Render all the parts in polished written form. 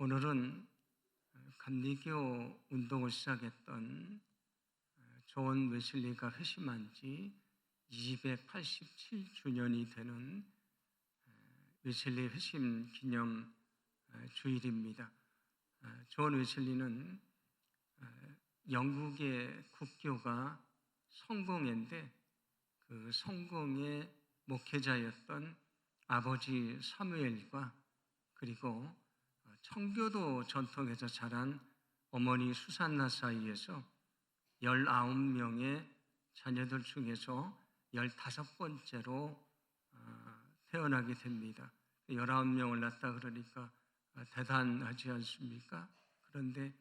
오늘은 감리교 운동을 시작했던 존 웨슬리가 회심한 지 287주년이 되는 웨슬리 회심 기념 주일입니다. 존 웨슬리는 영국의 국교가 성공회인데 그 성공의 목회자였던 아버지 사무엘과 그리고 청교도 전통에서 자란 어머니 수산나 사이에서 19명의 자녀들 중에서 15번째로 태어나게 됩니다. 19명을 낳았다 그러니까 대단하지 않습니까? 그런데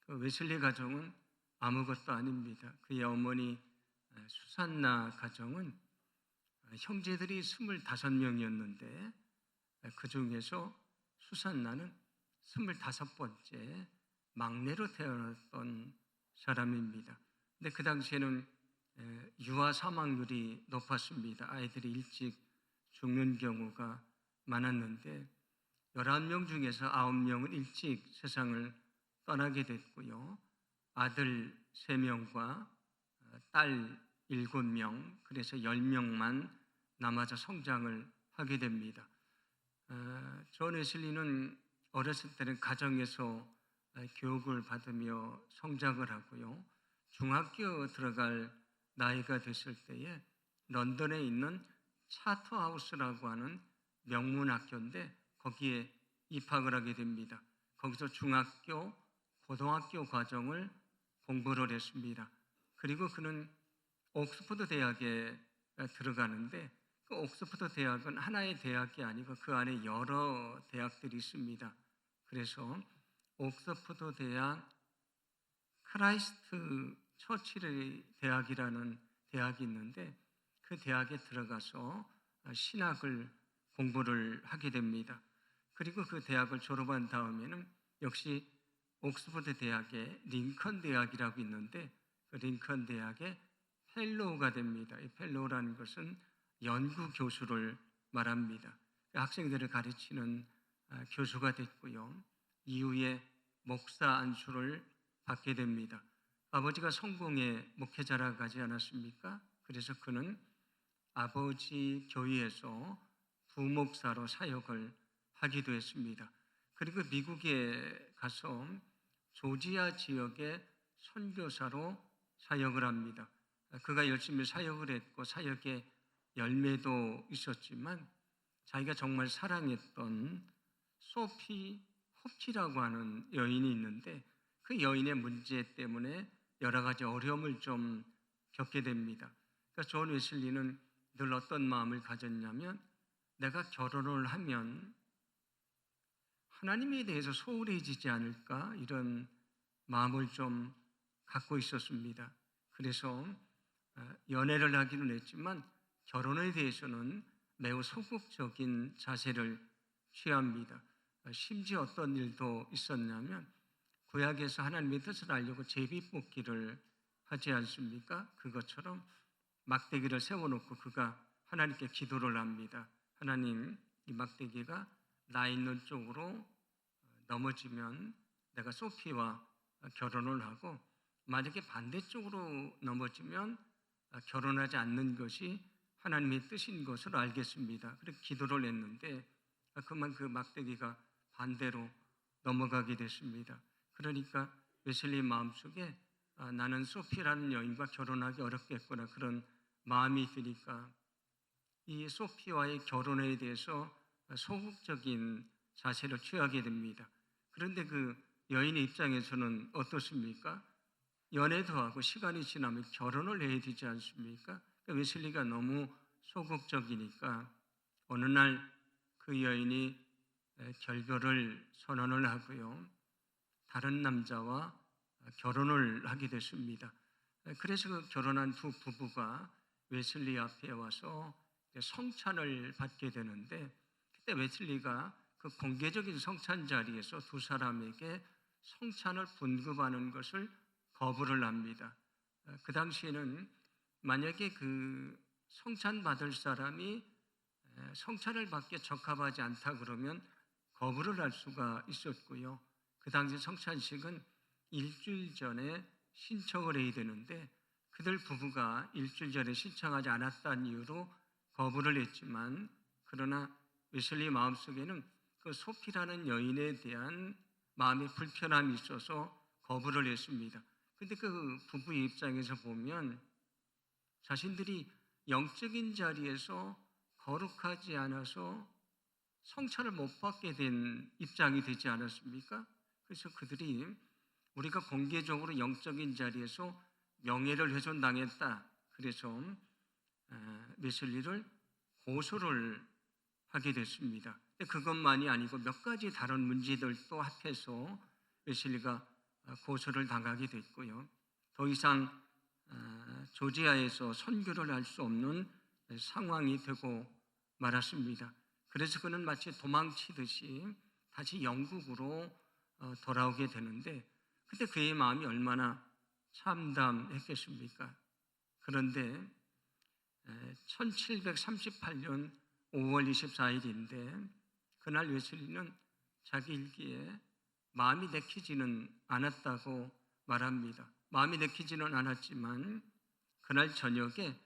그 웨슬리 가정은 아무것도 아닙니다. 그의 어머니 수산나 가정은 형제들이 25명이었는데 그 중에서 수산나는 25번째 막내로 태어났던 사람입니다. 근데 그 당시에는 유아 사망률이 높았습니다. 아이들이 일찍 죽는 경우가 많았는데 11명 중에서 9명은 일찍 세상을 떠나게 됐고요. 아들 3명과 딸 7명, 그래서 10명만 남아서 성장을 하게 됩니다. 존 웨슬리는 어렸을 때는 가정에서 교육을 받으며 성장을 하고요. 중학교 들어갈 나이가 됐을 때에 런던에 있는 차터하우스라고 하는 명문 학교인데 거기에 입학을 하게 됩니다. 거기서 중학교, 고등학교 과정을 공부를 했습니다. 그리고 그는 옥스퍼드 대학에 들어가는데 그 옥스퍼드 대학은 하나의 대학이 아니고 그 안에 여러 대학들이 있습니다. 그래서 옥스퍼드 대학 크라이스트 처치의 대학이라는 대학이 있는데 그 대학에 들어가서 신학을 공부를 하게 됩니다. 그리고 그 대학을 졸업한 다음에는 역시 옥스퍼드 대학의 링컨 대학이라고 있는데 그 링컨 대학의 펠로우가 됩니다. 이 펠로우라는 것은 연구 교수를 말합니다. 학생들을 가르치는 교수가 됐고요. 이후에 목사 안수를 받게 됩니다. 아버지가 성공의 목회자라고 하지 않았습니까? 그래서 그는 아버지 교회에서 부목사로 사역을 하기도 했습니다. 그리고 미국에 가서 조지아 지역의 선교사로 사역을 합니다. 그가 열심히 사역을 했고 사역의 열매도 있었지만 자기가 정말 사랑했던 소피 홉치라고 하는 여인이 있는데 그 여인의 문제 때문에 여러 가지 어려움을 좀 겪게 됩니다. 그러니까 존 웨슬리는 늘 어떤 마음을 가졌냐면 내가 결혼을 하면 하나님에 대해서 소홀해지지 않을까 이런 마음을 좀 갖고 있었습니다. 그래서 연애를 하기는 했지만 결혼에 대해서는 매우 소극적인 자세를 취합니다. 심지어 어떤 일도 있었냐면 구약에서 하나님의 뜻을 알려고 제비뽑기를 하지 않습니까? 그것처럼 막대기를 세워놓고 그가 하나님께 기도를 합니다. 하나님, 이 막대기가 나 있는 쪽으로 넘어지면 내가 소피와 결혼을 하고 만약에 반대쪽으로 넘어지면 결혼하지 않는 것이 하나님의 뜻인 것을 알겠습니다. 그렇게 기도를 했는데 그만 그 막대기가 반대로 넘어가게 됐습니다. 그러니까 웨슬리 마음속에 나는 소피라는 여인과 결혼하기 어렵겠구나 그런 마음이 드니까 이 소피와의 결혼에 대해서 소극적인 자세를 취하게 됩니다. 그런데 그 여인의 입장에서는 어떻습니까? 연애도 하고 시간이 지나면 결혼을 해야 되지 않습니까? 웨슬리가 너무 소극적이니까 어느 날 그 여인이 결별을 선언을 하고요. 다른 남자와 결혼을 하게 됐습니다. 그래서 그 결혼한 두 부부가 웨슬리 앞에 와서 성찬을 받게 되는데 그때 웨슬리가 그 공개적인 성찬 자리에서 두 사람에게 성찬을 분급하는 것을 거부를 합니다. 그 당시에는 만약에 그 성찬 받을 사람이 성찬을 받기에 적합하지 않다 그러면 거부를 할 수가 있었고요. 그 당시 성찬식은 일주일 전에 신청을 해야 되는데 그들 부부가 일주일 전에 신청하지 않았다는 이유로 거부를 했지만, 그러나 웨슬리 마음속에는 그 소피라는 여인에 대한 마음의 불편함이 있어서 거부를 했습니다. 근데 그 부부의 입장에서 보면 자신들이 영적인 자리에서 거룩하지 않아서 성찬을 못 받게 된 입장이 되지 않았습니까? 그래서 그들이 우리가 공개적으로 영적인 자리에서 명예를 훼손당했다, 그래서 웨슬리를 고소를 하게 됐습니다. 그것만이 아니고 몇 가지 다른 문제들도 합해서 웨슬리가 고소를 당하게 됐고요. 더 이상 조지아에서 선교를 할 수 없는 상황이 되고 말았습니다. 그래서 그는 마치 도망치듯이 다시 영국으로 돌아오게 되는데, 그때 그의 마음이 얼마나 참담했겠습니까? 그런데 1738년 5월 24일인데 그날 웨슬리는 자기 일기에 마음이 내키지는 않았다고 말합니다. 마음이 내키지는 않았지만 그날 저녁에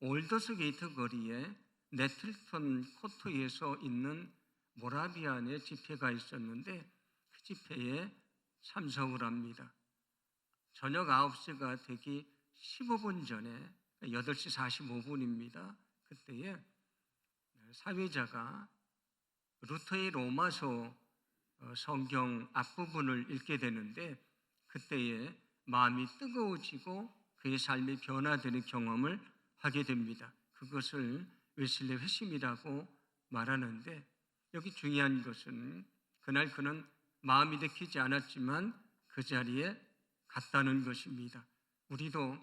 올더스 게이트 거리에 네틀턴 코트에서 있는 모라비안의 집회가 있었는데 그 집회에 참석을 합니다. 저녁 9시가 되기 15분 전에 8시 45분입니다. 그때에 사회자가 루터의 로마서 성경 앞부분을 읽게 되는데 그때에 마음이 뜨거워지고 그의 삶이 변화되는 경험을 하게 됩니다. 그것을 웨슬리 회심이라고 말하는데, 여기 중요한 것은 그날 그는 마음이 내키지 않았지만 그 자리에 갔다는 것입니다. 우리도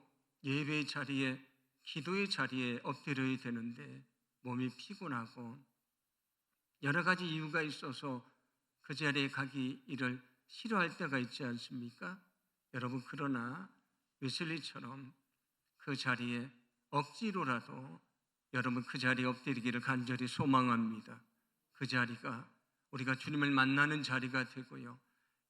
예배의 자리에, 기도의 자리에 엎드려야 되는데 몸이 피곤하고 여러 가지 이유가 있어서 그 자리에 가기를 싫어할 때가 있지 않습니까? 여러분, 그러나 웨슬리처럼 그 자리에 억지로라도 여러분 그 자리에 엎드리기를 간절히 소망합니다. 그 자리가 우리가 주님을 만나는 자리가 되고요,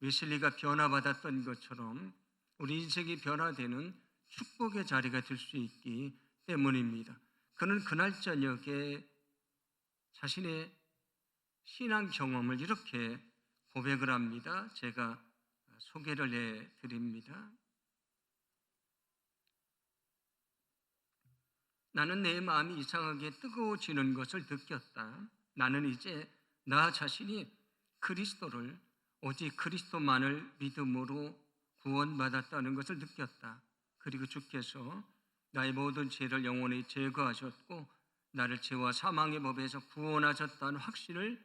웨슬리가 변화받았던 것처럼 우리 인생이 변화되는 축복의 자리가 될 수 있기 때문입니다. 그는 그날 저녁에 자신의 신앙 경험을 이렇게 고백을 합니다. 제가 소개를 해드립니다. 나는 내 마음이 이상하게 뜨거워지는 것을 느꼈다. 나는 이제 나 자신이 그리스도를, 오직 그리스도만을 믿음으로 구원받았다는 것을 느꼈다. 그리고 주께서 나의 모든 죄를 영원히 제거하셨고 나를 죄와 사망의 법에서 구원하셨다는 확신을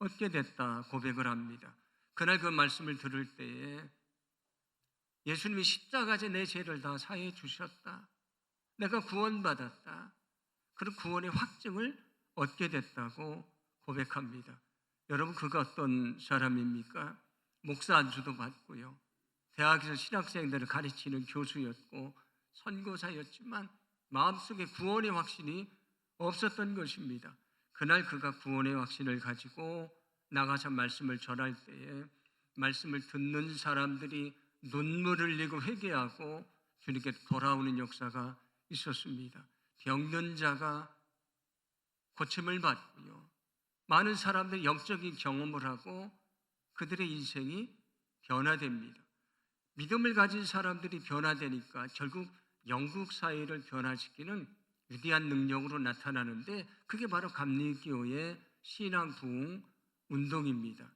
얻게 됐다 고백을 합니다. 그날 그 말씀을 들을 때에 예수님이 십자가에 내 죄를 다 사해 주셨다, 내가 구원받았다, 그런 구원의 확증을 얻게 됐다고 고백합니다. 여러분, 그가 어떤 사람입니까? 목사 안수도 받고요, 대학에서 신학생들을 가르치는 교수였고 선교사였지만 마음속에 구원의 확신이 없었던 것입니다. 그날 그가 구원의 확신을 가지고 나가서 말씀을 전할 때에 말씀을 듣는 사람들이 눈물을 흘리고 회개하고 주님께 돌아오는 역사가 있었습니다. 병든 자가 고침을 받고요, 많은 사람들이 영적인 경험을 하고 그들의 인생이 변화됩니다. 믿음을 가진 사람들이 변화되니까 결국 영국 사회를 변화시키는 위대한 능력으로 나타나는데 그게 바로 감리교의 신앙 부흥 운동입니다.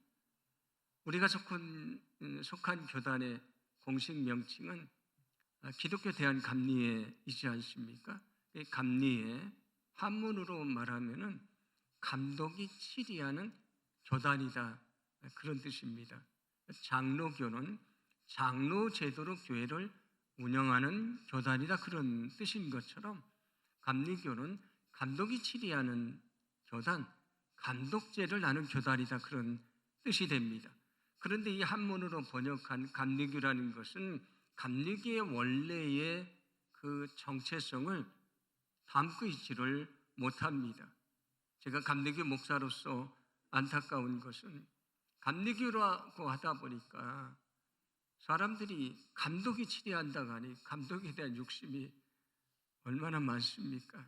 우리가 속한 교단의 공식 명칭은 기독교 대한 감리회이지 않습니까? 감리회, 한문으로 말하면은 감독이 치리하는 교단이다, 그런 뜻입니다. 장로교는 장로 제도로 교회를 운영하는 교단이다, 그런 뜻인 것처럼 감리교는 감독이 치리하는 교단, 감독제를 나눈 교단이다, 그런 뜻이 됩니다. 그런데 이 한문으로 번역한 감리교라는 것은 감리교의 원래의 그 정체성을 담고 있지를 못합니다. 제가 감리교 목사로서 안타까운 것은 감리교라고 하다 보니까 사람들이 감독이 치료한다고 하니 감독에 대한 욕심이 얼마나 많습니까?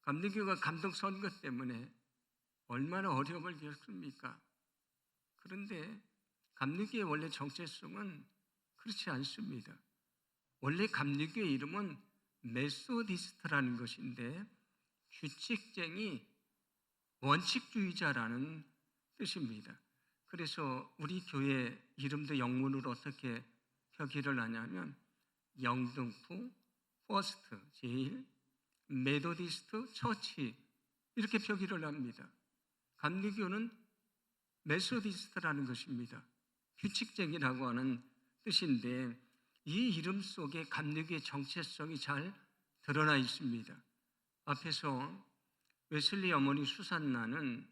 감리교가 감독 선거 때문에 얼마나 어려움을 겪습니까? 그런데 감리교의 원래 정체성은 그렇지 않습니다. 원래 감리교의 이름은 메소디스트라는 것인데 규칙쟁이 원칙주의자라는 뜻입니다. 그래서 우리 교회 이름도 영문으로 어떻게 표기를 하냐면 영등포 퍼스트 제일 메소디스트 처치 이렇게 표기를 합니다. 감리교는 메소디스트라는 것입니다. 규칙쟁이라고 하는 뜻인데 이 이름 속에 감리교의 정체성이 잘 드러나 있습니다. 앞에서 웨슬리 어머니 수산나는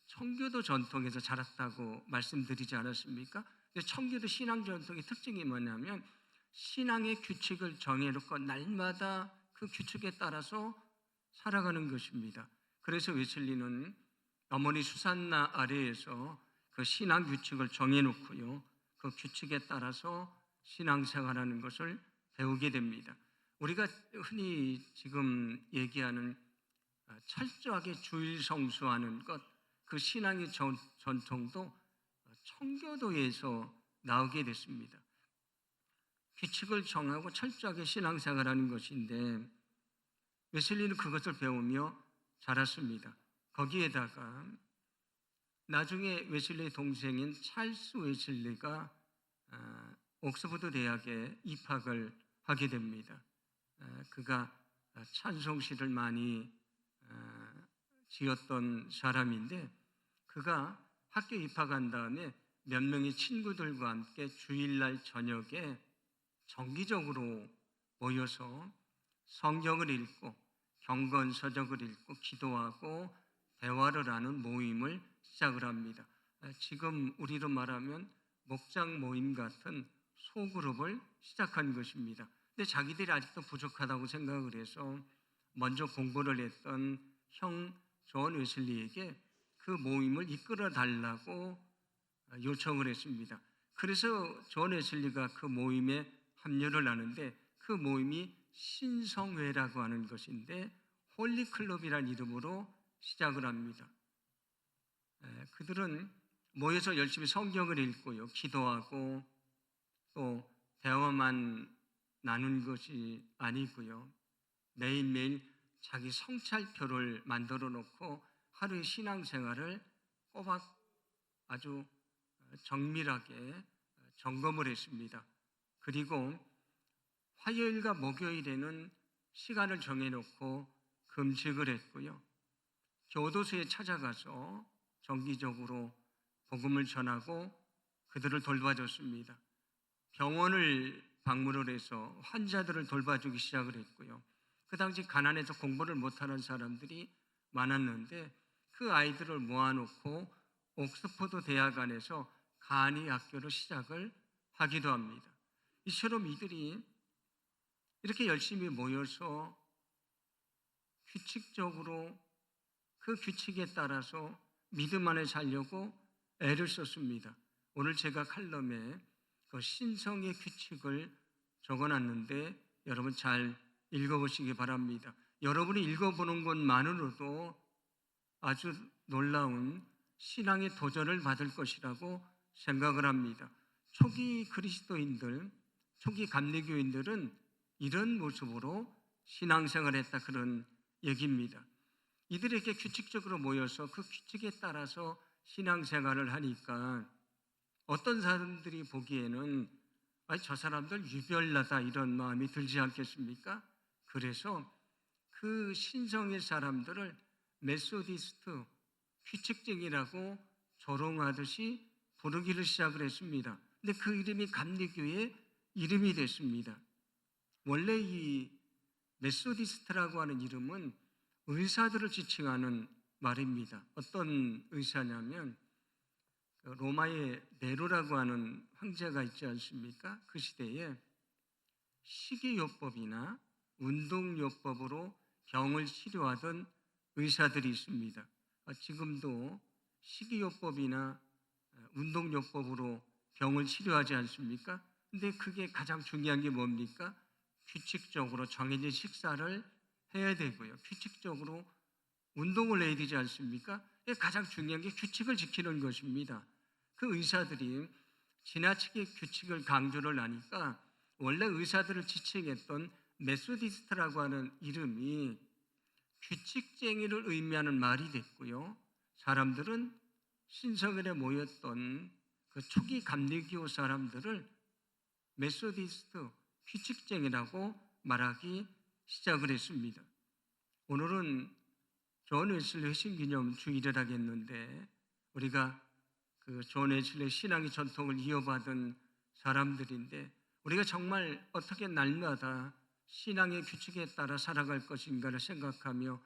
청교도 전통에서 자랐다고 말씀드리지 않았습니까? 청교도 신앙 전통의 특징이 뭐냐면 신앙의 규칙을 정해놓고 날마다 그 규칙에 따라서 살아가는 것입니다. 그래서 웨슬리는 어머니 수산나 아래에서 그 신앙 규칙을 정해놓고요, 그 규칙에 따라서 신앙생활하는 것을 배우게 됩니다. 우리가 흔히 지금 얘기하는 철저하게 주일 성수하는 것, 그 신앙의 전통도 청교도에서 나오게 됐습니다. 규칙을 정하고 철저하게 신앙생활하는 것인데 웨슬리는 그것을 배우며 자랐습니다. 거기에다가 나중에 웨슬리의 동생인 찰스 웨슬리가 옥스퍼드 대학에 입학을 하게 됩니다. 그가 찬송시를 많이 지었던 사람인데 그가 학교 입학한 다음에 몇 명의 친구들과 함께 주일날 저녁에 정기적으로 모여서 성경을 읽고 경건서적을 읽고 기도하고 대화를 하는 모임을 시작을 합니다. 지금 우리로 말하면 목장 모임 같은 소그룹을 시작한 것입니다. 근데 자기들이 아직도 부족하다고 생각을 해서 먼저 공부를 했던 형 존 웨슬리에게 그 모임을 이끌어 달라고 요청을 했습니다. 그래서 존 웨슬리가 그 모임에 합류를 하는데 그 모임이 신성회라고 하는 것인데 홀리클럽이라는 이름으로 시작을 합니다. 그들은 모여서 열심히 성경을 읽고요, 기도하고 또 대화만 나눈 것이 아니고요, 매일매일 자기 성찰표를 만들어 놓고 하루의 신앙생활을 꼬박 아주 정밀하게 점검을 했습니다. 그리고 화요일과 목요일에는 시간을 정해놓고 금식을 했고요, 교도소에 찾아가서 정기적으로 복음을 전하고 그들을 돌봐줬습니다. 병원을 방문을 해서 환자들을 돌봐주기 시작을 했고요, 그 당시 가난해서 공부를 못하는 사람들이 많았는데 그 아이들을 모아놓고 옥스퍼드 대학 안에서 간이 학교를 시작을 하기도 합니다. 이처럼 이들이 이렇게 열심히 모여서 규칙적으로 그 규칙에 따라서 믿음 안에 살려고 애를 썼습니다. 오늘 제가 칼럼에 그 신성의 규칙을 적어놨는데 여러분 잘 읽어보시기 바랍니다. 여러분이 읽어보는 것만으로도 아주 놀라운 신앙의 도전을 받을 것이라고 생각을 합니다. 초기 그리스도인들, 초기 감리교인들은 이런 모습으로 신앙생활을 했다, 그런 얘기입니다. 이들에게 규칙적으로 모여서 그 규칙에 따라서 신앙생활을 하니까 어떤 사람들이 보기에는 저 사람들 유별나다 이런 마음이 들지 않겠습니까? 그래서 그 신성의 사람들을 메소디스트, 규칙쟁이라고 조롱하듯이 부르기를 시작을 했습니다. 근데 그 이름이 감리교의 이름이 됐습니다. 원래 이 메소디스트라고 하는 이름은 의사들을 지칭하는 말입니다. 어떤 의사냐면 로마의 네로라고 하는 황제가 있지 않습니까? 그 시대에 식이요법이나 운동요법으로 병을 치료하던 의사들이 있습니다. 지금도 식이요법이나 운동요법으로 병을 치료하지 않습니까? 근데 그게 가장 중요한 게 뭡니까? 규칙적으로 정해진 식사를 해야 되고요. 규칙적으로 운동을 해야 되지 않습니까? 가장 중요한 게 규칙을 지키는 것입니다. 그 의사들이 지나치게 규칙을 강조를 하니까 원래 의사들을 지칭했던 메소디스트라고 하는 이름이 규칙쟁이를 의미하는 말이 됐고요. 사람들은 신성일에 모였던 그 초기 감리교 사람들을 메소디스트, 규칙쟁이라고 말하기 시작을 했습니다. 오늘은 존 웨슬리 회심기념 주일을 하겠는데 우리가 그 존 웨슬리 신앙의 전통을 이어받은 사람들인데 우리가 정말 어떻게 날마다 신앙의 규칙에 따라 살아갈 것인가를 생각하며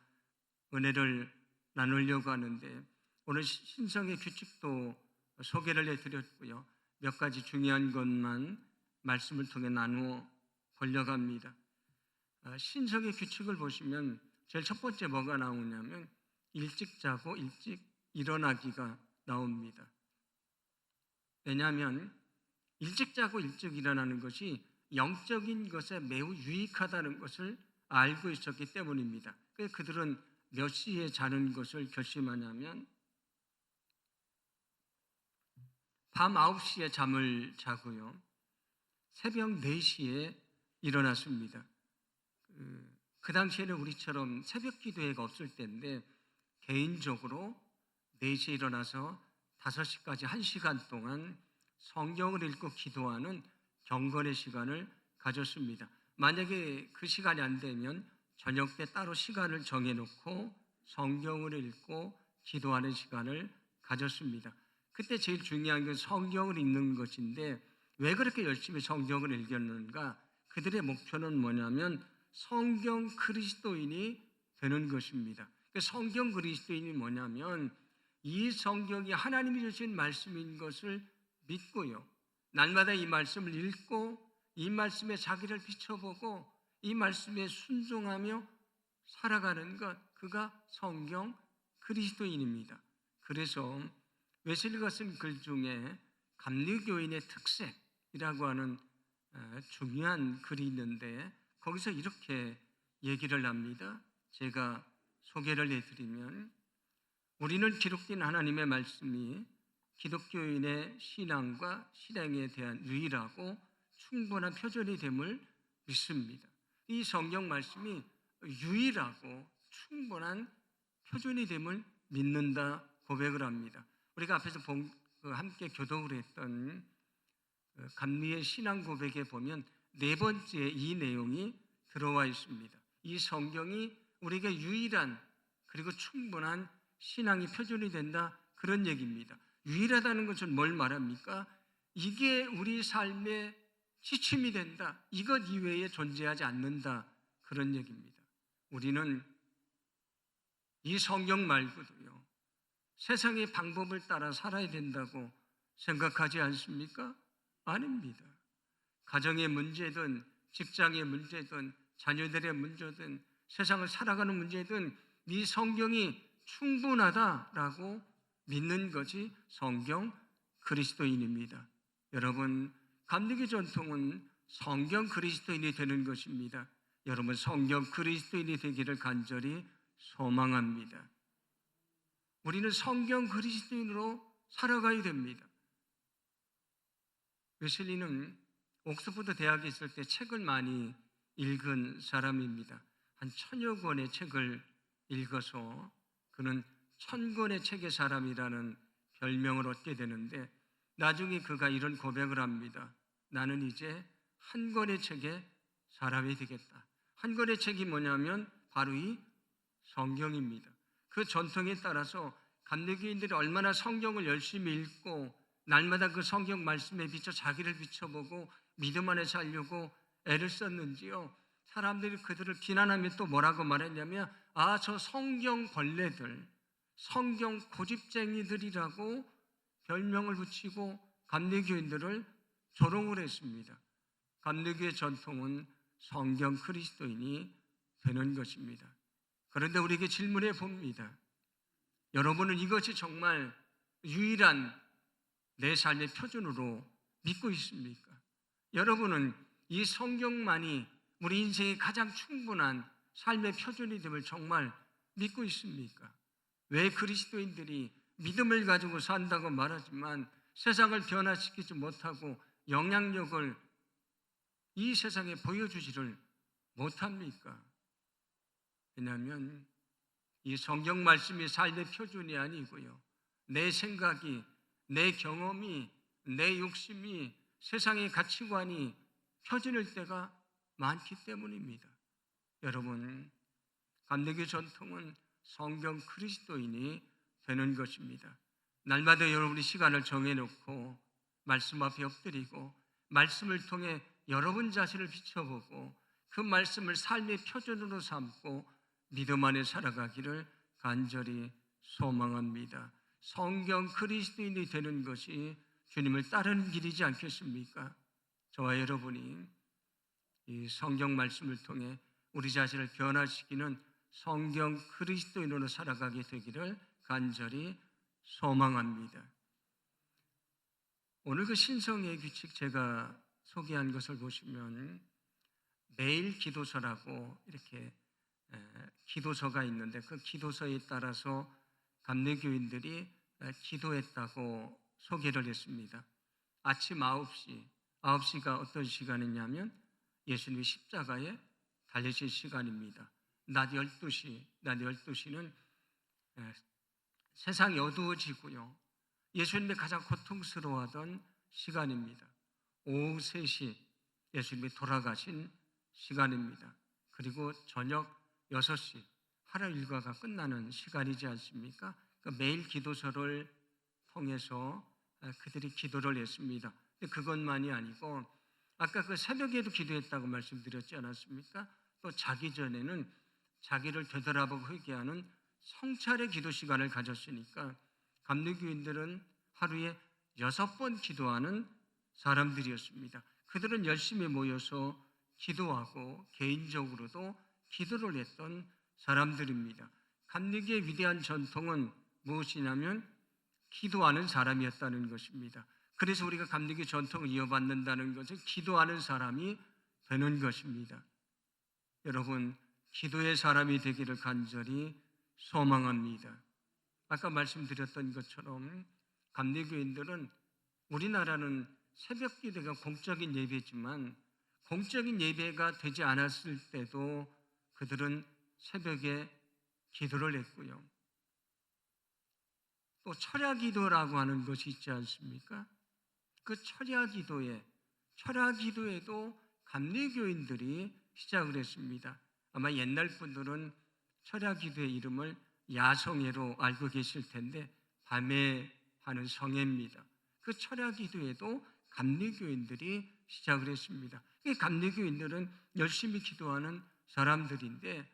은혜를 나누려고 하는데 오늘 신성의 규칙도 소개를 해드렸고요. 몇 가지 중요한 것만 말씀을 통해 나누어 보려고 합니다. 신성의 규칙을 보시면 제일 첫 번째 뭐가 나오냐면 일찍 자고 일찍 일어나기가 나옵니다. 왜냐하면 일찍 자고 일찍 일어나는 것이 영적인 것에 매우 유익하다는 것을 알고 있었기 때문입니다. 그래서 그들은 몇 시에 자는 것을 결심하냐면 밤 9시에 잠을 자고요. 새벽 4시에 일어났습니다. 그 당시에는 우리처럼 새벽 기도회가 없을 때인데 개인적으로 4시에 일어나서 5시까지 1시간 동안 성경을 읽고 기도하는 경건의 시간을 가졌습니다. 만약에 그 시간이 안 되면 저녁 때 따로 시간을 정해놓고 성경을 읽고 기도하는 시간을 가졌습니다. 그때 제일 중요한 건 성경을 읽는 것인데 왜 그렇게 열심히 성경을 읽었는가? 그들의 목표는 뭐냐면 성경 그리스도인이 되는 것입니다. 성경 그리스도인이 뭐냐면 이 성경이 하나님이 주신 말씀인 것을 믿고요. 날마다 이 말씀을 읽고 이 말씀에 자기를 비춰보고 이 말씀에 순종하며 살아가는 것, 그가 성경 그리스도인입니다. 그래서 웨슬리가 쓴 글 중에 감리교인의 특색이라고 하는 중요한 글이 있는데 거기서 이렇게 얘기를 합니다. 제가 소개를 해드리면 우리는 기록된 하나님의 말씀이 기독교인의 신앙과 실행에 대한 유일하고 충분한 표준이 됨을 믿습니다. 이 성경 말씀이 유일하고 충분한 표준이 됨을 믿는다 고백을 합니다. 우리가 앞에서 함께 교독을 했던 감리의 신앙 고백에 보면 네 번째 이 내용이 들어와 있습니다. 이 성경이 우리에게 유일한 그리고 충분한 신앙이 표준이 된다 그런 얘기입니다. 유일하다는 것은 뭘 말합니까? 이게 우리 삶의 지침이 된다. 이것 이외에 존재하지 않는다 그런 얘기입니다. 우리는 이 성경 말고도요 세상의 방법을 따라 살아야 된다고 생각하지 않습니까? 아닙니다. 가정의 문제든 직장의 문제든 자녀들의 문제든 세상을 살아가는 문제든 이 성경이 충분하다라고 믿는 것이 성경 그리스도인입니다. 여러분, 감리교 전통은 성경 그리스도인이 되는 것입니다. 여러분, 성경 그리스도인이 되기를 간절히 소망합니다. 우리는 성경 그리스도인으로 살아가야 됩니다. 웨슬리는 옥스퍼드 대학에 있을 때 책을 많이 읽은 사람입니다. 한 1000여 권의 책을 읽어서 그는 1000권의 책의 사람이라는 별명을 얻게 되는데 나중에 그가 이런 고백을 합니다. 나는 이제 한 권의 책의 사람이 되겠다. 한 권의 책이 뭐냐면 바로 이 성경입니다. 그 전통에 따라서 감리교인들이 얼마나 성경을 열심히 읽고 날마다 그 성경 말씀에 비춰 자기를 비춰보고 믿음 안에 살려고 애를 썼는지요. 사람들이 그들을 비난하며 또 뭐라고 말했냐면 저 성경 벌레들, 성경 고집쟁이들이라고 별명을 붙이고 감리교인들을 조롱을 했습니다. 감리교의 전통은 성경 그리스도인이 되는 것입니다. 그런데 우리에게 질문해 봅니다. 여러분은 이것이 정말 유일한 내 삶의 표준으로 믿고 있습니까? 여러분은 이 성경만이 우리 인생의 가장 충분한 삶의 표준이 됨을 정말 믿고 있습니까? 왜 그리스도인들이 믿음을 가지고 산다고 말하지만 세상을 변화시키지 못하고 영향력을 이 세상에 보여주지를 못합니까? 왜냐하면 이 성경 말씀이 삶의 표준이 아니고요, 내 생각이, 내 경험이, 내 욕심이, 세상의 가치관이 표준일 때가 많기 때문입니다. 여러분, 감리교 전통은 성경 그리스도인이 되는 것입니다. 날마다 여러분이 시간을 정해놓고 말씀 앞에 엎드리고 말씀을 통해 여러분 자신을 비춰보고 그 말씀을 삶의 표준으로 삼고 믿음 안에 살아가기를 간절히 소망합니다. 성경 그리스도인이 되는 것이 주님을 따르는 길이지 않겠습니까? 저와 여러분이 이 성경 말씀을 통해 우리 자신을 변화시키는 성경 그리스도인으로 살아가게 되기를 간절히 소망합니다. 오늘 그 신성의 규칙 제가 소개한 것을 보시면 매일 기도서라고 이렇게 기도서가 있는데 그 기도서에 따라서 감리교인들이 기도했다고 소개를 했습니다. 아침 9시가 어떤 시간이냐면 예수님이 십자가에 달리실 시간입니다. 낮 12시는 세상이 어두워지고요, 예수님이 가장 고통스러워하던 시간입니다. 오후 3시 예수님이 돌아가신 시간입니다. 그리고 저녁 6시 하루 일과가 끝나는 시간이지 않습니까? 매일 기도서를 통해서 그들이 기도를 했습니다. 그것만이 아니고 아까 그 새벽에도 기도했다고 말씀드렸지 않았습니까? 또 자기 전에는 자기를 되돌아보고 회개하는 성찰의 기도 시간을 가졌으니까 감리교인들은 하루에 6번 기도하는 사람들이었습니다. 그들은 열심히 모여서 기도하고 개인적으로도 기도를 했던 사람들입니다. 감리교의 위대한 전통은 무엇이냐면 기도하는 사람이었다는 것입니다. 그래서 우리가 감리교 전통을 이어받는다는 것은 기도하는 사람이 되는 것입니다. 여러분, 기도의 사람이 되기를 간절히 소망합니다. 아까 말씀드렸던 것처럼 감리교인들은, 우리나라는 새벽 기도가 공적인 예배지만 공적인 예배가 되지 않았을 때도 그들은 새벽에 기도를 했고요, 또 철야 기도라고 하는 것이 있지 않습니까? 그 철야 기도에도 감리교인들이 시작을 했습니다. 아마 옛날 분들은 철야 기도의 이름을 야성회로 알고 계실 텐데 밤에 하는 성회입니다. 그 철야 기도에도 감리교인들이 시작을 했습니다. 이 감리교인들은 열심히 기도하는 사람들인데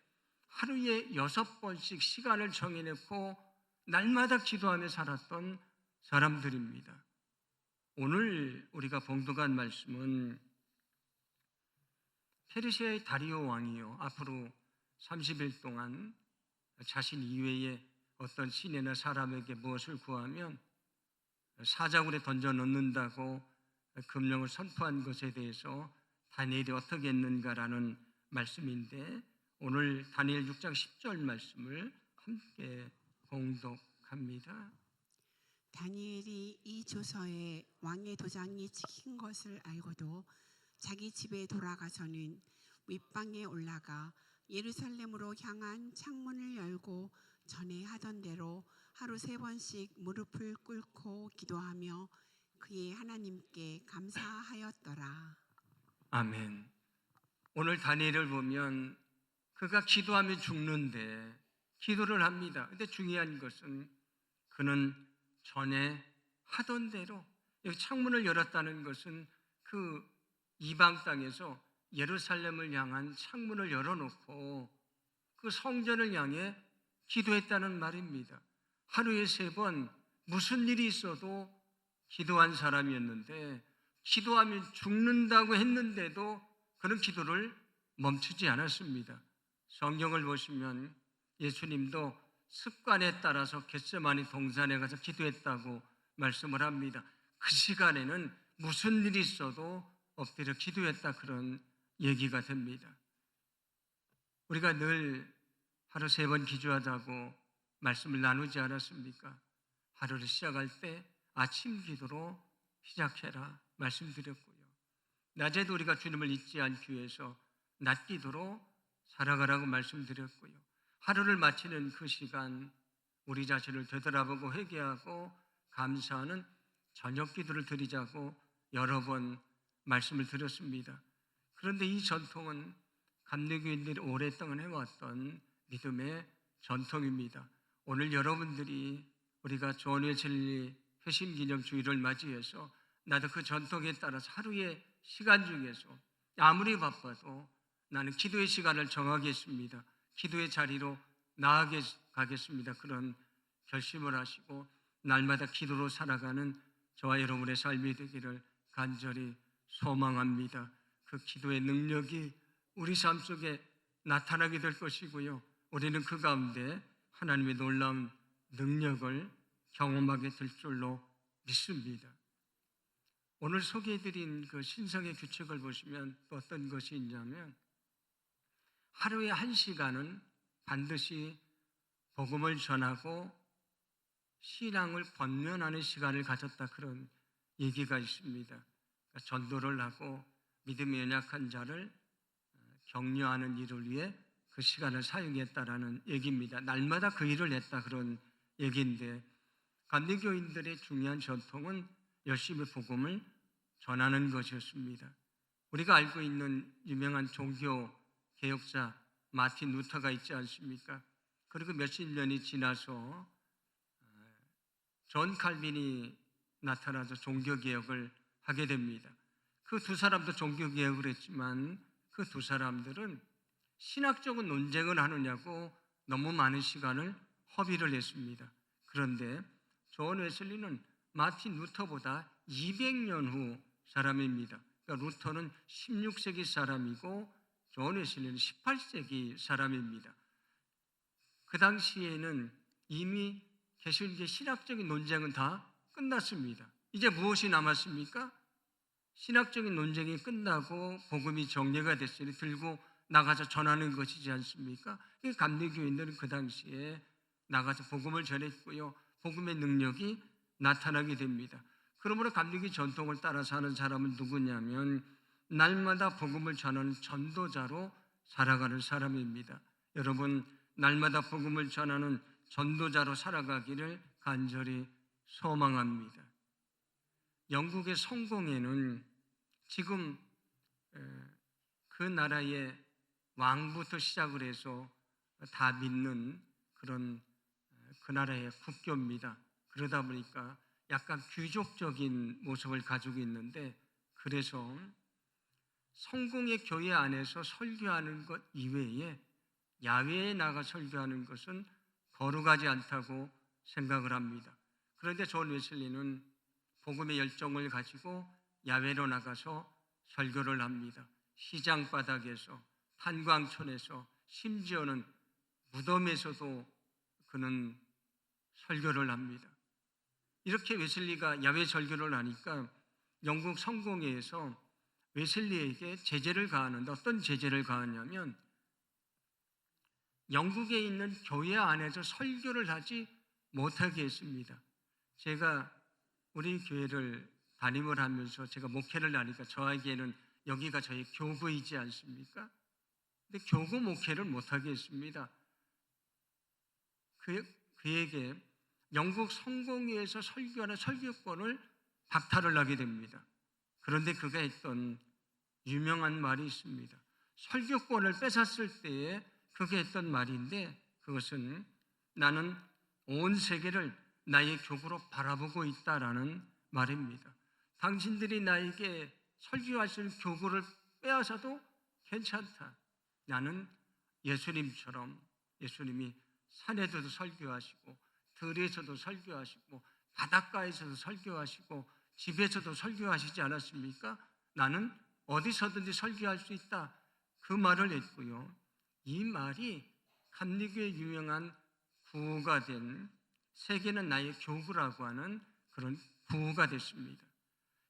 하루에 6번씩 시간을 정해놓고 날마다 기도하며 살았던 사람들입니다. 오늘 우리가 봉독한 말씀은 페르시아의 다리오 왕이요, 앞으로 30일 동안 자신 이외에 어떤 신이나 사람에게 무엇을 구하면 사자굴에 던져 넣는다고 금령을 선포한 것에 대해서 다니엘이 어떻게 했는가라는 말씀인데, 오늘 다니엘 6장 10절 말씀을 함께 봉독합니다. 다니엘이 이 조서에 왕의 도장이 찍힌 것을 알고도 자기 집에 돌아가서는 윗방에 올라가 예루살렘으로 향한 창문을 열고 전에 하던 대로 하루 3번씩 무릎을 꿇고 기도하며 그의 하나님께 감사하였더라. 아멘. 오늘 다니엘을 보면 그가 기도하며 죽는데 기도를 합니다. 그런데 중요한 것은 그는 전에 하던 대로, 여기 창문을 열었다는 것은 그 이방 땅에서 예루살렘을 향한 창문을 열어놓고 그 성전을 향해 기도했다는 말입니다. 하루에 3번 무슨 일이 있어도 기도한 사람이었는데, 기도하면 죽는다고 했는데도 그런 기도를 멈추지 않았습니다. 성경을 보시면 예수님도 습관에 따라서 겟세마니 동산에 가서 기도했다고 말씀을 합니다. 그 시간에는 무슨 일이 있어도 엎드려 기도했다, 그런 얘기가 됩니다. 우리가 늘 하루 3번 기도하자고 말씀을 나누지 않았습니까? 하루를 시작할 때 아침 기도로 시작해라 말씀드렸고요. 낮에도 우리가 주님을 잊지 않기 위해서 낮 기도로 살아가라고 말씀드렸고요. 하루를 마치는 그 시간 우리 자신을 되돌아보고 회개하고 감사하는 저녁 기도를 드리자고 여러 번 말씀을 드렸습니다. 그런데 이 전통은 감리교인들이 오랫동안 해왔던 믿음의 전통입니다. 오늘 여러분들이 우리가 존 웨슬리 회심기념 주일을 맞이해서 나도 그 전통에 따라서 하루의 시간 중에서 아무리 바빠도 나는 기도의 시간을 정하겠습니다. 기도의 자리로 나아가겠습니다. 그런 결심을 하시고 날마다 기도로 살아가는 저와 여러분의 삶이 되기를 간절히 소망합니다. 그 기도의 능력이 우리 삶 속에 나타나게 될 것이고요. 우리는 그 가운데 하나님의 놀라운 능력을 경험하게 될 줄로 믿습니다. 오늘 소개해드린 그 신성의 규칙을 보시면 또 어떤 것이 있냐면 하루에 1시간은 반드시 복음을 전하고 신앙을 권면하는 시간을 가졌다, 그런 얘기가 있습니다. 그러니까 전도를 하고 믿음이 연약한 자를 격려하는 일을 위해 그 시간을 사용했다라는 얘기입니다. 날마다 그 일을 했다, 그런 얘기인데 감리교인들의 중요한 전통은 열심히 복음을 전하는 것이었습니다. 우리가 알고 있는 유명한 종교 개혁자 마틴 루터가 있지 않습니까? 그리고 몇십 년이 지나서 존 칼빈이 나타나서 종교개혁을 하게 됩니다. 그 두 사람도 종교개혁을 했지만 그 두 사람들은 신학적인 논쟁을 하느냐고 너무 많은 시간을 허비를 했습니다. 그런데 존 웨슬리는 마틴 루터보다 200년 후 사람입니다. 그러니까 루터는 16세기 사람이고 존 웨슬리는 18세기 사람입니다. 그 당시에는 이미 개신교 신학적인 논쟁은 다 끝났습니다. 이제 무엇이 남았습니까? 신학적인 논쟁이 끝나고 복음이 정리가 됐으니 들고 나가서 전하는 것이지 않습니까? 감리교인들은 그 당시에 나가서 복음을 전했고요. 복음의 능력이 나타나게 됩니다. 그러므로 감리교 전통을 따라 사는 사람은 누구냐면 날마다 복음을 전하는 전도자로 살아가는 사람입니다. 여러분, 날마다 복음을 전하는 전도자로 살아가기를 간절히 소망합니다. 영국의 성공회는 지금 그 나라의 왕부터 시작을 해서 다 믿는 그런 그 나라의 국교입니다. 그러다 보니까 약간 귀족적인 모습을 가지고 있는데, 그래서 성공의 교회 안에서 설교하는 것 이외에 야외에 나가 설교하는 것은 거룩하지 않다고 생각을 합니다. 그런데 존 웨슬리는 복음의 열정을 가지고 야외로 나가서 설교를 합니다. 시장 바닥에서, 탄광촌에서, 심지어는 무덤에서도 그는 설교를 합니다. 이렇게 웨슬리가 야외 설교를 하니까 영국 성공회에서 웨슬리에게 제재를 가하는데, 어떤 제재를 가하냐면 영국에 있는 교회 안에서 설교를 하지 못하게 했습니다. 제가 우리 교회를 담임을 하면서 제가 목회를 하니까 저에게는 여기가 저희 교구이지 않습니까? 근데 교구 목회를 못하게 했습니다. 그에게 영국 성공회에서 설교하는 설교권을 박탈을 하게 됩니다. 그런데 그가 했던 유명한 말이 있습니다. 설교권을 뺏었을 때에 그가 했던 말인데, 그것은 나는 온 세계를 나의 교구로 바라보고 있다라는 말입니다. 당신들이 나에게 설교할 수 있는 교구를 빼앗아도 괜찮다. 나는 예수님처럼, 예수님이 산에서도 설교하시고 들에서도 설교하시고 바닷가에서도 설교하시고 집에서도 설교하시지 않았습니까? 나는 어디서든지 설교할 수 있다. 그 말을 했고요. 이 말이 감리교의 유명한 구가 된 세계는 나의 교구라고 하는 그런 구가 됐습니다.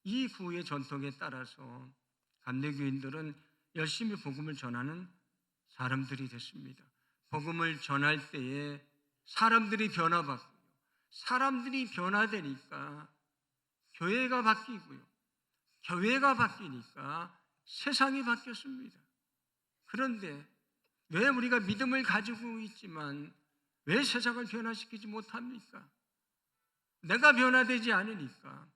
이 구의 전통에 따라서 감리교인들은 열심히 복음을 전하는 사람들이 됐습니다. 복음을 전할 때에 사람들이 변화받고요. 사람들이 변화되니까 교회가 바뀌고요. 교회가 바뀌니까 세상이 바뀌었습니다. 그런데 왜 우리가 믿음을 가지고 있지만 왜 세상을 변화시키지 못합니까? 내가 변화되지 않으니까,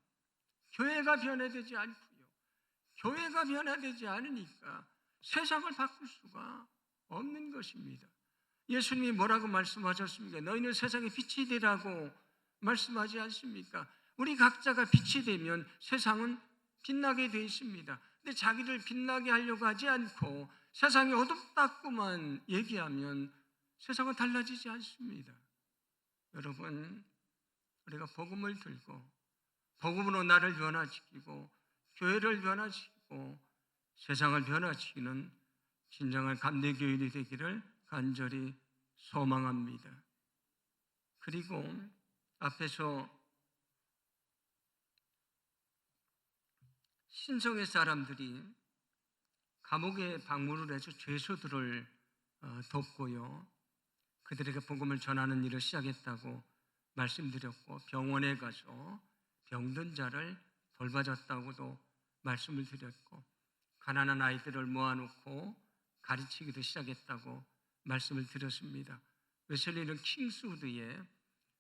교회가 변화되지 않고요. 교회가 변화되지 않으니까 세상을 바꿀 수가 없는 것입니다. 예수님이 뭐라고 말씀하셨습니까? 너희는 세상의 빛이 되라고 말씀하지 않습니까? 우리 각자가 빛이 되면 세상은 빛나게 되어 있습니다. 근데 자기를 빛나게 하려고 하지 않고 세상이 어둡다고만 얘기하면 세상은 달라지지 않습니다. 여러분, 우리가 복음을 들고 복음으로 나를 변화시키고 교회를 변화시키고 세상을 변화시키는 진정한 감리교인이 되기를 간절히 소망합니다. 그리고 앞에서 신성의 사람들이 감옥에 방문을 해서 죄수들을 돕고요. 그들에게 복음을 전하는 일을 시작했다고 말씀드렸고, 병원에 가서 병든 자를 돌봐줬다고도 말씀을 드렸고, 가난한 아이들을 모아놓고 가르치기도 시작했다고 말씀을 드렸습니다. 웨슬리는 킹스우드에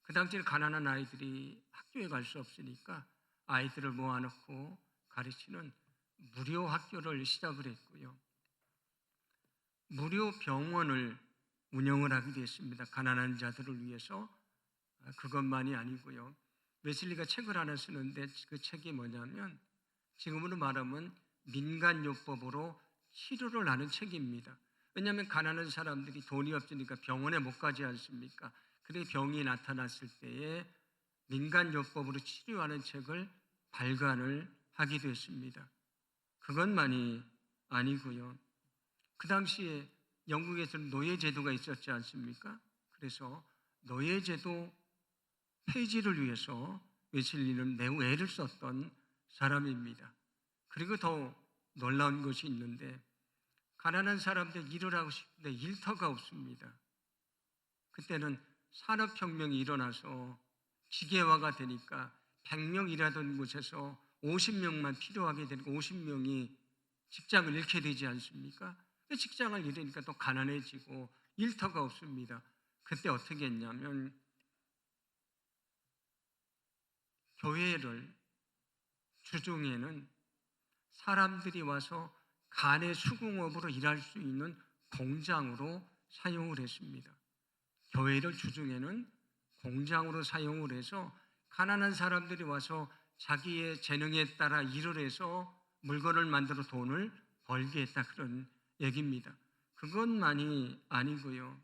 그 당시에 가난한 아이들이 학교에 갈 수 없으니까 아이들을 모아놓고 가르치는 무료 학교를 시작을 했고요. 무료 병원을 운영을 하기도 했습니다. 가난한 자들을 위해서. 그것만이 아니고요. 웨슬리가 책을 하나 쓰는데 그 책이 뭐냐면 지금으로 말하면 민간요법으로 치료를 하는 책입니다. 왜냐하면 가난한 사람들이 돈이 없으니까 병원에 못 가지 않습니까? 그래 병이 나타났을 때에 민간요법으로 치료하는 책을 발간을 하기도 했습니다. 그것만이 아니고요. 그 당시에 영국에서는 노예제도가 있었지 않습니까? 그래서 노예제도 폐지를 위해서 웨슬리는 매우 애를 썼던 사람입니다. 그리고 더 놀라운 것이 있는데 가난한 사람들 일을 하고 싶은데 일터가 없습니다. 그때는 산업혁명이 일어나서 기계화가 되니까 100명 일하던 곳에서 50명만 필요하게 되니까 50명이 직장을 잃게 되지 않습니까? 직장을 잃으니까 또 가난해지고 일터가 없습니다. 그때 어떻게 했냐면 교회를 주중에는 사람들이 와서 간의 수공업으로 일할 수 있는 공장으로 사용을 했습니다. 교회를 주중에는 공장으로 사용을 해서 가난한 사람들이 와서 자기의 재능에 따라 일을 해서 물건을 만들어 돈을 벌게 했다, 그런 얘기입니다. 그것만이 아니고요.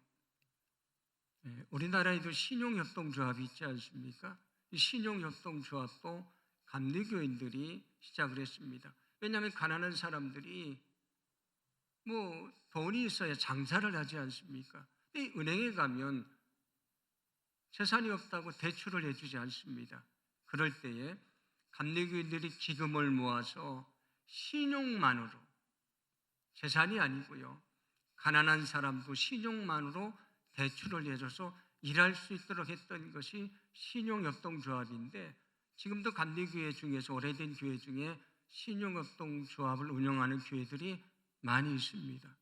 우리나라에도 신용협동조합이 있지 않습니까? 이 신용협동조합도 감리교인들이 시작을 했습니다. 왜냐하면 가난한 사람들이 돈이 있어야 장사를 하지 않습니까? 근데 은행에 가면 재산이 없다고 대출을 해주지 않습니다. 그럴 때에 감리교인들이 기금을 모아서 신용만으로, 재산이 아니고요, 가난한 사람도 신용만으로 대출을 해줘서 일할 수 있도록 했던 것이 신용협동조합인데, 지금도 감리교회 중에서 오래된 교회 중에 신용협동조합을 운영하는 교회들이 많이 있습니다.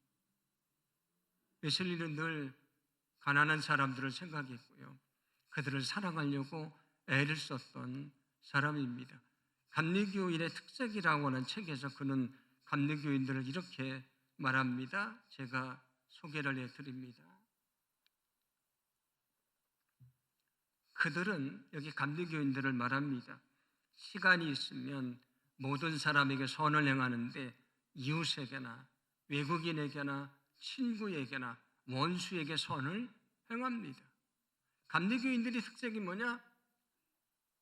웨슬리는 늘 가난한 사람들을 생각했고요, 그들을 사랑하려고 애를 썼던 사람입니다. 감리교인의 특색이라고 하는 책에서 그는 감리교인들을 이렇게 말합니다. 제가 소개를 해드립니다. 그들은, 여기 감리교인들을 말합니다. 시간이 있으면 모든 사람에게 선을 행하는데 이웃에게나 외국인에게나 친구에게나 원수에게 선을 행합니다. 감리교인들의 특색이 뭐냐?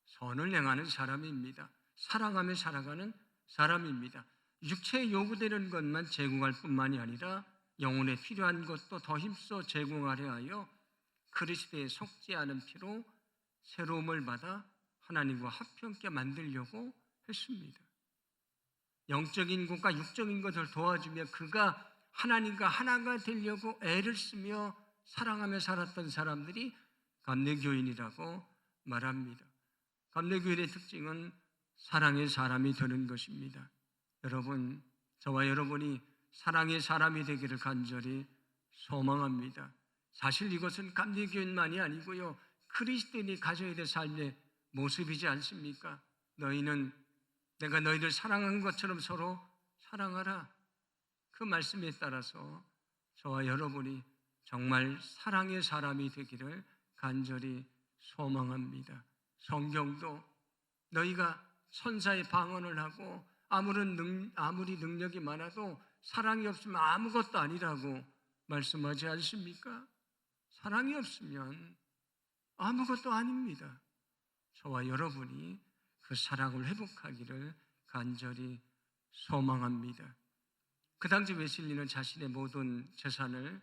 선을 행하는 사람입니다. 사랑하며 살아가는 사람입니다. 육체에 요구되는 것만 제공할 뿐만이 아니라 영혼에 필요한 것도 더 힘써 제공하려 하여 그리스도에 속지 않은 피로 새로움을 받아 하나님과 합평케 만들려고 했습니다. 영적인 것과 육적인 것을 도와주며 그가 하나님과 하나가 되려고 애를 쓰며 사랑하며 살았던 사람들이 감리교인이라고 말합니다. 감리교인의 특징은 사랑의 사람이 되는 것입니다. 여러분, 저와 여러분이 사랑의 사람이 되기를 간절히 소망합니다. 사실 이것은 감리교인만이 아니고요, 그리스도인이 가져야 될 삶의 모습이지 않습니까? 너희는 내가 너희를 사랑한 것처럼 서로 사랑하라. 그 말씀에 따라서 저와 여러분이 정말 사랑의 사람이 되기를 간절히 소망합니다. 성경도 너희가 천사의 방언을 하고 아무리 능력이 많아도 사랑이 없으면 아무것도 아니라고 말씀하지 않습니까? 사랑이 없으면 아무것도 아닙니다. 저와 여러분이 그 사랑을 회복하기를 간절히 소망합니다. 그 당시 웨슬리는 자신의 모든 재산을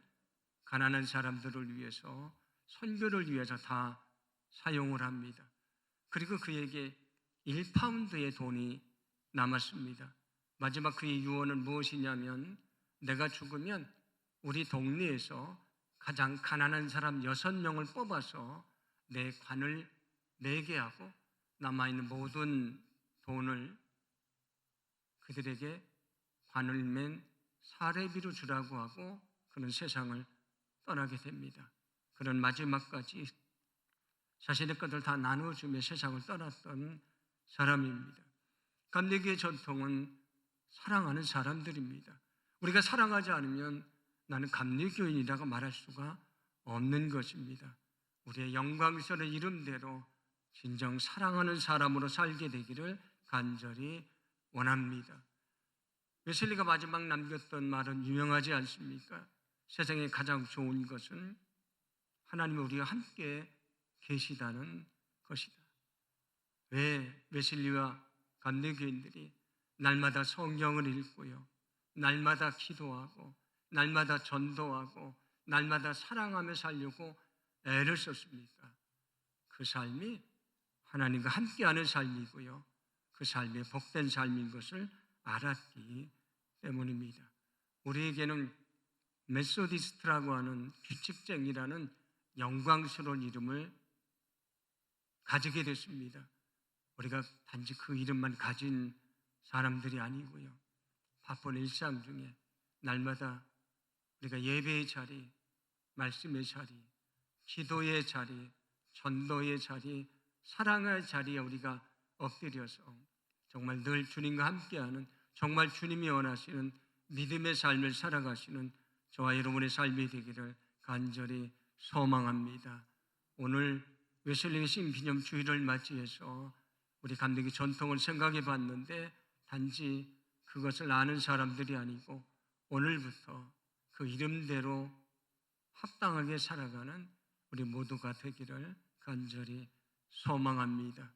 가난한 사람들을 위해서, 선교를 위해서 다 사용을 합니다. 그리고 그에게 1파운드의 돈이 남았습니다. 마지막 그의 유언은 무엇이냐면, 내가 죽으면 우리 동네에서 가장 가난한 사람 6명을 뽑아서 내 관을 내게 하고 남아있는 모든 돈을 그들에게 관을 맨 사례비로 주라고 하고 그는 세상을 떠나게 됩니다. 그런 마지막까지 자신의 것을 다 나눠주며 세상을 떠났던 사람입니다. 감리교의 전통은 사랑하는 사람들입니다. 우리가 사랑하지 않으면 나는 감리교인이라고 말할 수가 없는 것입니다. 우리의 영광스러운 이름대로 진정 사랑하는 사람으로 살게 되기를 간절히 원합니다. 웨슬리가 마지막 남겼던 말은 유명하지 않습니까? 세상에 가장 좋은 것은 하나님이 우리와 함께 계시다는 것이다. 왜 웨슬리와 감리교인들이 날마다 성경을 읽고요, 날마다 기도하고 날마다 전도하고 날마다 사랑하며 살려고 애를 썼습니까? 그 삶이 하나님과 함께하는 삶이고요, 그 삶이 복된 삶인 것을 알았기 때문입니다. 우리에게는 메소디스트라고 하는 규칙쟁이라는 영광스러운 이름을 가지게 됐습니다. 우리가 단지 그 이름만 가진 사람들이 아니고요, 바쁜 일상 중에 날마다 우리가 예배의 자리, 말씀의 자리, 기도의 자리, 전도의 자리, 사랑의 자리에 우리가 엎드려서 정말 늘 주님과 함께하는, 정말 주님이 원하시는 믿음의 삶을 살아가시는 저와 여러분의 삶이 되기를 간절히 소망합니다. 오늘 웨슬리 신기념 주일을 맞이해서 우리 감리교 전통을 생각해 봤는데, 단지 그것을 아는 사람들이 아니고 오늘부터 그 이름대로 합당하게 살아가는 우리 모두가 되기를 간절히 소망합니다.